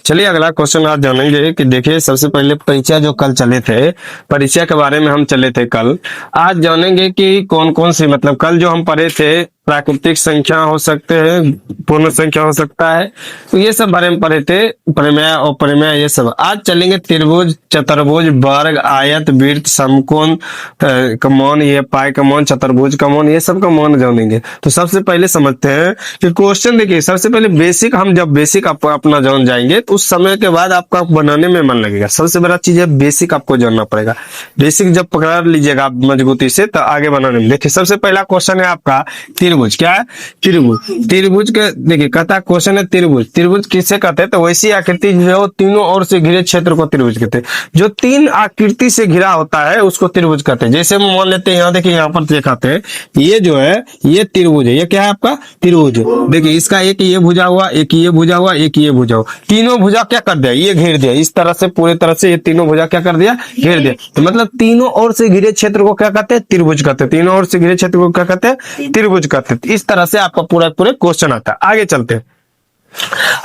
चलिए अगला क्वेश्चन आज जानेंगे कि देखिए सबसे पहले परिचय जो कल चले थे, परिचय के बारे में हम चले थे कल। आज जानेंगे कि कौन कौन सी मतलब कल जो हम पढ़े थे प्राकृतिक संख्या हो सकते हैं, पूर्ण संख्या हो सकता है, तो ये सब बारे में पढ़े थे, प्रमेय और प्रमेय ये सब। आज चलेंगे त्रिभुज, चतुर्भुज, वर्ग, आयत, वृत्त, समकोण का मान, ये पाई का मान, चतुर्भुज का मान, ये सब का मान जानेंगे। तो सबसे पहले समझते हैं कि क्वेश्चन देखिए, सबसे पहले बेसिक, हम जब बेसिक अपना जान जाएंगे तो उस समय के बाद आपका बनाने में मन लगेगा। सबसे बड़ा चीज है बेसिक, आपको जानना पड़ेगा। बेसिक जब पकड़ लीजिएगा आप मजबूती से तो आगे बनाने में। देखिए सबसे पहला क्वेश्चन है आपका त्रिभुज। क्या है? त्रिभुज। त्रिभुज के देखिए कहता क्वेश्चन है त्रिभुज। त्रिभुज किसे कहते हैं? तो वैसी आकृति जो तीनों ओर से घिरे क्षेत्र को त्रिभुज कहते हैं। जो तीन आकृति से घिरा होता है उसको त्रिभुज कहते हैं। जैसे हम मान लेते हैं, यहाँ देखिए, यहाँ पर दिखाते हैं, ये जो है ये त्रिभुज है। ये क्या है आपका? त्रिभुज। देखिए इसका एक ये भुजा हुआ, एक ये भुजा हुआ, एक ये भुजा हुआ, तीनों भुजा क्या कर दिया? ये घेर दिया। इस तरह से पूरे तरह से ये तीनों भुजा क्या कर दिया? घेर दिया। तो मतलब तीनों ओर से घिरे क्षेत्र को क्या कहते हैं? त्रिभुज कहते हैं। तीनों ओर से घिरे क्षेत्र को क्या कहते हैं? त्रिभुज कहते हैं। इस तरह से आपका पूरा क्वेश्चन आता है। आगे चलते हैं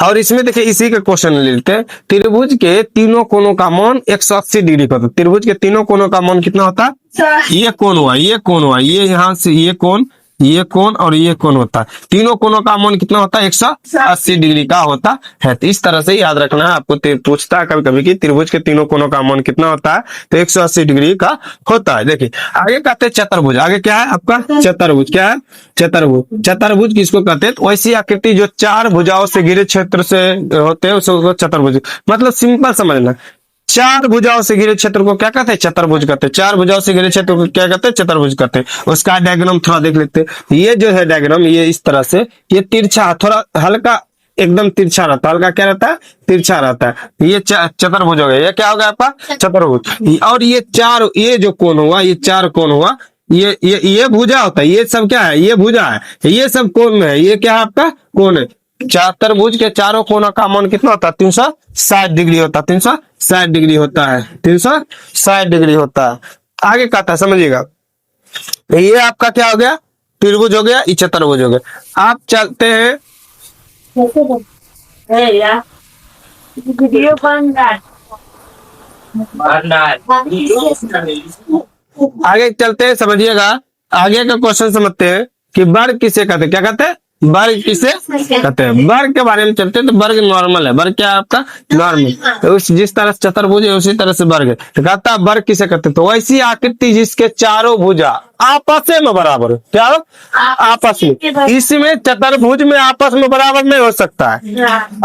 और इसमें देखिए इसी का क्वेश्चन ले लेते हैं। त्रिभुज के तीनों कोणों का मान 180 डिग्री का होता है। त्रिभुज के तीनों कोणों का मान कितना होता है? ये कोण हुआ, ये कोण हुआ, ये यहाँ से ये कोण, ये कोण और ये कोण होता है। तीनों कोणों का मान कितना होता है? 180 डिग्री का होता है। तो इस तरह से याद रखना है आपको। पूछता है कभी कभी कि त्रिभुज के तीनों कोणों का मान कितना होता है, तो 180 डिग्री का होता है। देखिए आगे कहते हैं चतुर्भुज। आगे क्या है आपका? चतुर्भुज। क्या है? चतुर्भुज। चतुर्भुज किसको कहते हैं? तो वैसी आकृति जो चार भुजाओं से घिरे क्षेत्र से होते हैं उसको चतुर्भुज। मतलब सिंपल समझना, चार भुजाओं से घिरे क्षेत्र को क्या कहते हैं? चतुर्भुज कहते हैं। चार भुजाओं से घिरे क्षेत्र को क्या कहते हैं? चतुर्भुज कहते हैं। उसका डायग्राम थोड़ा देख लेते हैं। ये जो है डायग्राम, ये इस तरह से, ये तिरछा, थोड़ा हल्का एकदम तिरछा रहता है। हल्का क्या रहता है? तिरछा रहता है। ये चतुर्भुज हो गया। ये क्या हो गया आपका? चतुर्भुज। और ये चार, ये जो कोण हुआ, ये चार कोण हुआ, ये भुजा होता है। ये सब क्या है? ये भुजा है। ये सब कोण है। ये क्या है आपका? कोण है। चतुर्भुज के चारों कोणों का मान कितना होता है? 360 डिग्री होता है। 360 डिग्री होता है। 360 डिग्री होता है। आगे कहता है समझिएगा, ये आपका क्या हो गया? त्रिभुज हो गया, ये चतुर्भुज हो गया। आप चलते हैं वीडियो आगे चलते हैं, समझिएगा। आगे का क्वेश्चन समझते हैं कि वर्ग किसे कहते हैं? क्या कहते हैं? वर्ग किसे कहते हैं? वर्ग के बारे में चलते हैं। तो वर्ग नॉर्मल है। वर्ग क्या है आपका? नॉर्मल। तो उस जिस तरह से चतुर्भुज है उसी तरह से वर्ग है। तो कहता है वर्ग किसे कहते हैं? तो वैसी आकृति जिसके चारों भुजा आपस में बराबर हो। क्या हो? आपस में। इसमें चतुर्भुज में आपस में बराबर नहीं हो सकता है।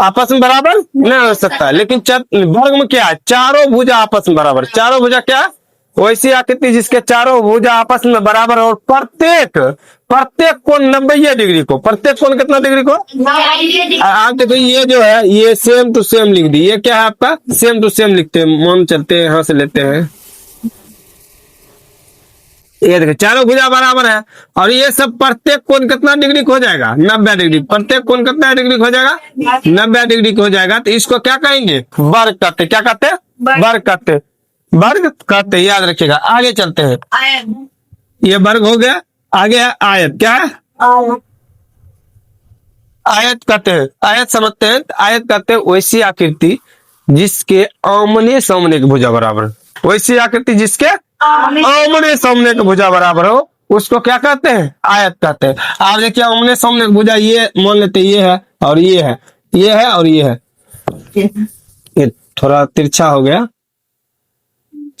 आपस में बराबर नहीं हो सकता है। लेकिन वर्ग में क्या है? चारों भुजा आपस में बराबर। चारों भुजा क्या है? वैसी आकृति जिसके चारों भुजा आपस में बराबर और प्रत्येक कोण 90 डिग्री को। प्रत्येक कोण कितना डिग्री को? आप देखो ये जो है ये सेम टू सेम लिख दी। ये क्या है आपका? सेम टू सेम लिखते हैं। मान चलते हैं, यहाँ से लेते हैं। ये देखिए चारों भुजा बराबर है और ये सब प्रत्येक कोण कितना डिग्री को हो जाएगा? 90 डिग्री। प्रत्येक कोण कितना डिग्री को हो जाएगा? 90 डिग्री को हो जाएगा। तो इसको क्या कहेंगे? वर्ग कहते। क्या कहते हैं? वर्ग कहते। वर्ग कहते, याद रखिएगा। आगे चलते हैं। ये वर्ग हो गया। आगे है आयत। क्या है? आयत कहते हैं। आयत समझते हैं। आयत कहते हैं वैसी आकृति जिसके आमने सामने की भुजा बराबर। वैसी आकृति जिसके आमने सामने की भुजा बराबर हो उसको क्या कहते हैं? आयत कहते हैं। आप देखिए आमने सामने की भुजा, ये मान लेते ये है और ये है, ये है और ये है। ये थोड़ा तिरछा हो गया।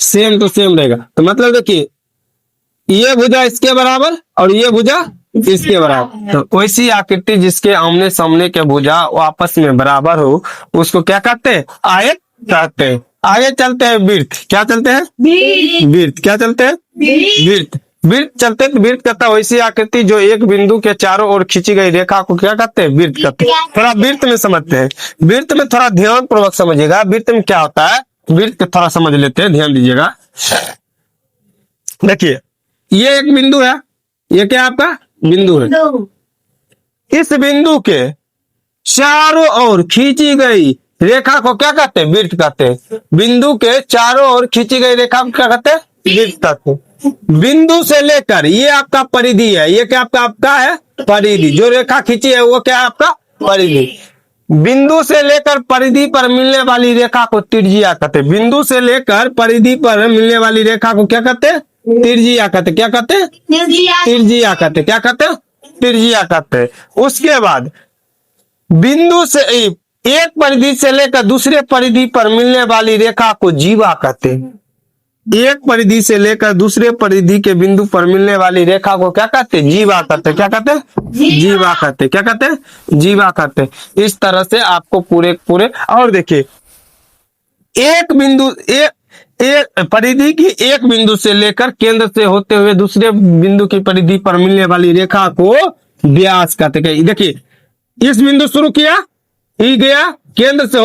सेम टू सेम रहेगा। तो मतलब देखिए ये भुजा इसके बराबर और ये भुजा इसके बराबर। तो वैसी आकृति जिसके आमने सामने के भुजा वो आपस में बराबर हो उसको क्या कहते हैं? आयत कहते हैं। आगे चलते हैं वृत्त। क्या चलते हैं? वृत्त। क्या चलते हैं? वृत्त। वृत्त चलते हैं। वृत्त कहता है वैसी आकृति जो एक बिंदु के चारों ओर खींची गई रेखा को क्या कहते हैं? वृत्त कहते हैं। थोड़ा वृत्त में समझते हैं। वृत्त में थोड़ा ध्यान पूर्वक समझिएगा। वृत्त में क्या होता है? वृत्त थोड़ा समझ लेते हैं, ध्यान दीजिएगा। देखिए ये एक बिंदु है। ये क्या आपका? बिंदु है। इस बिंदु के चारों ओर खींची गई रेखा को क्या कहते हैं? वृत्त कहते हैं। बिंदु के चारों ओर खींची गई रेखा को क्या कहते हैं? वृत्त कहते हैं। बिंदु से लेकर ये आपका परिधि है। ये क्या आपका है? परिधि। जो रेखा खींची है वो क्या है? आपका परिधि। बिंदु से लेकर परिधि पर मिलने वाली रेखा को त्रिज्या कहते हैं। बिंदु से लेकर परिधि पर मिलने वाली रेखा को क्या कहते हैं? त्रिज्या कहते हैं। क्या कहते हैं? त्रिज्या कहते हैं। क्या कहते हैं? त्रिज्या कहते हैं। उसके बाद बिंदु से एक परिधि से लेकर दूसरे परिधि पर मिलने वाली रेखा को जीवा कहते हैं। एक परिधि से लेकर दूसरे परिधि के बिंदु पर मिलने वाली रेखा को क्या कहते हैं? जीवा कहते हैं। क्या कहते हैं? जीवा कहते हैं। क्या कहते हैं? जीवा कहते हैं। इस तरह से आपको पूरे और देखिए, एक बिंदु एक परिधि की एक बिंदु से लेकर केंद्र से होते हुए दूसरे बिंदु की परिधि पर मिलने वाली रेखा को व्यास कहते हैं। देखिए, इस बिंदु शुरू किया, ई गया, केंद्र से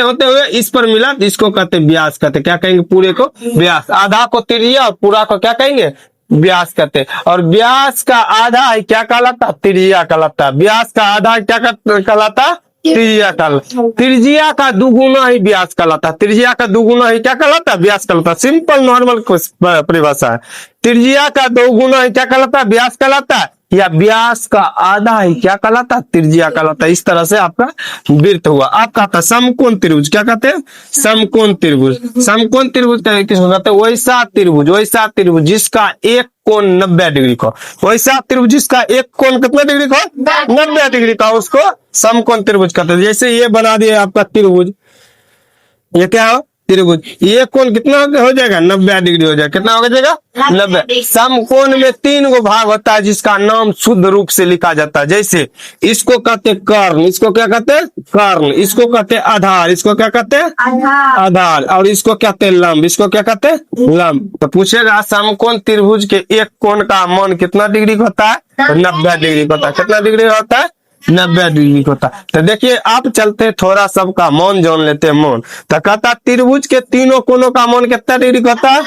होते हुए इस पर मिला, इसको कहते हैं व्यास कहते हैं। क्या कहेंगे? पूरे को व्यास। आधा को त्रिज्या और पूरा को क्या कहेंगे? व्यास कहते हैं। और व्यास का आधा है क्या कहलाता? त्रिज्या कहलाता। व्यास का आधा क्या कहलाता? त्रिज्या कहलाता। त्रिज्या का दुगुना ही व्यास कहलाता। त्रिज्या का दुगुना ही क्या कहलाता? व्यास कहलाता। सिंपल नॉर्मल परिभाषा है। त्रिज्या का दोगुना ही क्या कहलाता? व्यास कहलाता। या व्यास का आधा ही क्या कहलाता? त्रिज्या कहलाता। इस तरह से आपका वृत्त हुआ। आपका था समकोण त्रिभुज। क्या कहते हैं? समकोण त्रिभुज। समकोण त्रिभुज किसको कहते हैं? वैसा त्रिभुज जिसका एक कोण 90 डिग्री का, वैसा त्रिभुज जिसका एक कोण कितना डिग्री का? 90 डिग्री का, उसको समकोण त्रिभुज कहते हैं। जैसे ये बना दिए आपका त्रिभुज, ये क्या हो? त्रिभुज। ये कोण कितना हो जाएगा? 90 डिग्री हो जाएगा। कितना हो जाएगा? 90। समकोण में 3 गो भाग होता है जिसका नाम शुद्ध रूप से लिखा जाता है। जैसे इसको कहते हैं कर्ण, इसको क्या कहते हैं? कर्ण। इसको कहते हैं आधार, इसको क्या कहते हैं? आधार। और इसको कहते हैं लंब, इसको क्या कहते हैं? लंब। तो पूछेगा समकोण त्रिभुज के एक कोण का मान कितना डिग्री का होता है? 90 डिग्री का होता है। कितना डिग्री होता है? 90 डिग्री होता। तो देखिए, आप चलते थोड़ा सबका मौन जान लेते हैं। मौन तो कहता त्रिभुज के तीनों कोनों का मौन कितना डिग्री का होता है?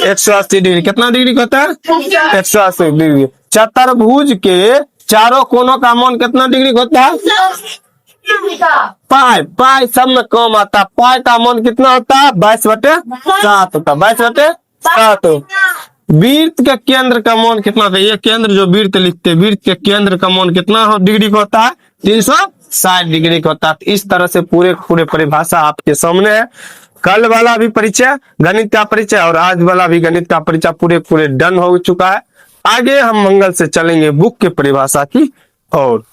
180 डिग्री। कितना डिग्री का होता है? 180 डिग्री। चतुर्भुज के चारों कोनों का मौन कितना डिग्री का होता है? पाई सब में कम आता है। पाई का मौन कितना होता है? 22/7 होता है। 22/7। वृत्त के केंद्र का मौन कितना होता है? ये केंद्र जो वृत्त लिखते हैं, वृत्त के केंद्र का मौन कितना डिग्री का होता है? 360 डिग्री का होता है। इस तरह से पूरे परिभाषा आपके सामने है। कल वाला भी परिचय, गणित का परिचय, और आज वाला भी गणित का परिचय पूरे डन हो चुका है। आगे हम मंगल से चलेंगे बुक के परिभाषा की और